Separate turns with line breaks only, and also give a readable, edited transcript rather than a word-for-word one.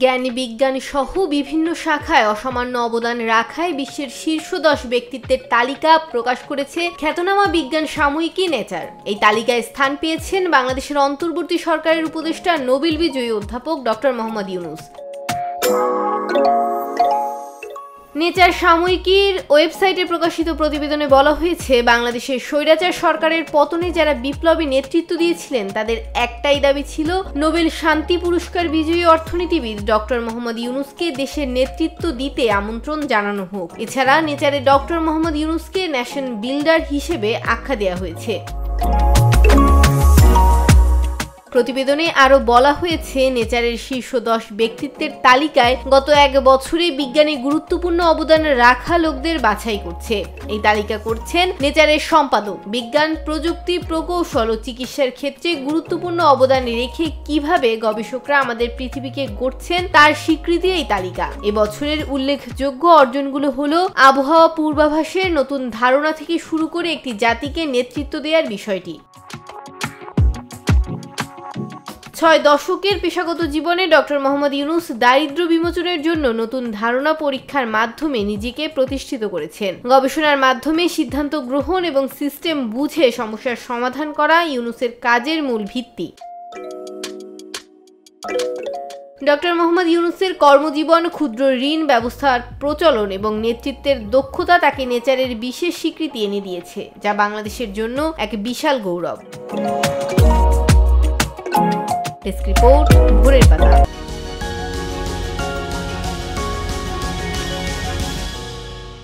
জ্ঞান বিজ্ঞান সহ বিভিন্ন শাখায় অসামান্য অবদান রাখায় বিশ্বের শীর্ষ 10 ব্যক্তিত্বের তালিকা প্রকাশ করেছে খ্যাতনামা বিজ্ঞান সাময়িকী নেচার। এই তালিকায় স্থান পেয়েছেন বাংলাদেশের অন্তর্বর্তী সরকারের উপদেষ্টা নোবেল বিজয়ী অধ্যাপক ডক্টর মোহাম্মদ ইউনূস। নেচার সাময়িকীর ওয়েবসাইটে প্রকাশিত প্রতিবেদনে বলা হয়েছে, বাংলাদেশের স্বৈরাচার সরকারের পতনে যারা বিপ্লবী নেতৃত্ব দিয়েছিলেন তাদের একটাই দাবি ছিল নোবেল শান্তি পুরস্কার বিজয়ী অর্থনীতিবিদ ডক্টর মোহাম্মদ ইউনূসকে দেশের নেতৃত্ব দিতে আমন্ত্রণ জানানো হোক। এছাড়া নেচারে ডক্টর মোহাম্মদ ইউনূসকে ন্যাশন বিল্ডার হিসেবে আখ্যা দেওয়া হয়েছে। প্রতিবেদনে আরও বলা হয়েছে, নেচারের শীর্ষ 10 ব্যক্তিত্বের তালিকায় গত 1 বছরে বিজ্ঞানে গুরুত্বপূর্ণ অবদান রাখা লোকদের বাছাই করছে। এই তালিকা করছেন নেচারের সম্পাদক। বিজ্ঞান, প্রযুক্তি, প্রকৌশল ও চিকিৎসার ক্ষেত্রে গুরুত্বপূর্ণ অবদান রেখে কিভাবে গবেষকরা আমাদের পৃথিবীকে গড়ছেন তার স্বীকৃতি এই তালিকা। এবছরের উল্লেখযোগ্য অর্জনগুলো হলো আবহাওয়া পূর্বাভাসের নতুন ধারণা থেকে শুরু করে একটি জাতিকে নেতৃত্ব দেওয়ার বিষয়টি। 6 দশকের পেশাগত জীবনে ডক্টর মোহাম্মদ ইউনূস দারিদ্র্য বিমোচনের জন্য নতুন ধারণা পরীক্ষার মাধ্যমে নিজেকে প্রতিষ্ঠিত করেছেন। গবেষণার মাধ্যমে সিদ্ধান্ত গ্রহণ এবং সিস্টেম বুঝে সমস্যার সমাধান করা ইউনূসের কাজের মূল ভিত্তি। ডক্টর মোহাম্মদ ইউনূসের কর্মজীবন, ক্ষুদ্র ঋণ ব্যবস্থার প্রচলন এবং নেতৃত্বের দক্ষতা তাকে নেচারের বিশেষ স্বীকৃতি এনে দিয়েছে, যা বাংলাদেশের জন্য এক বিশাল গৌরব। ডেস্ক রিপোর্ট, ভোরের পাতা।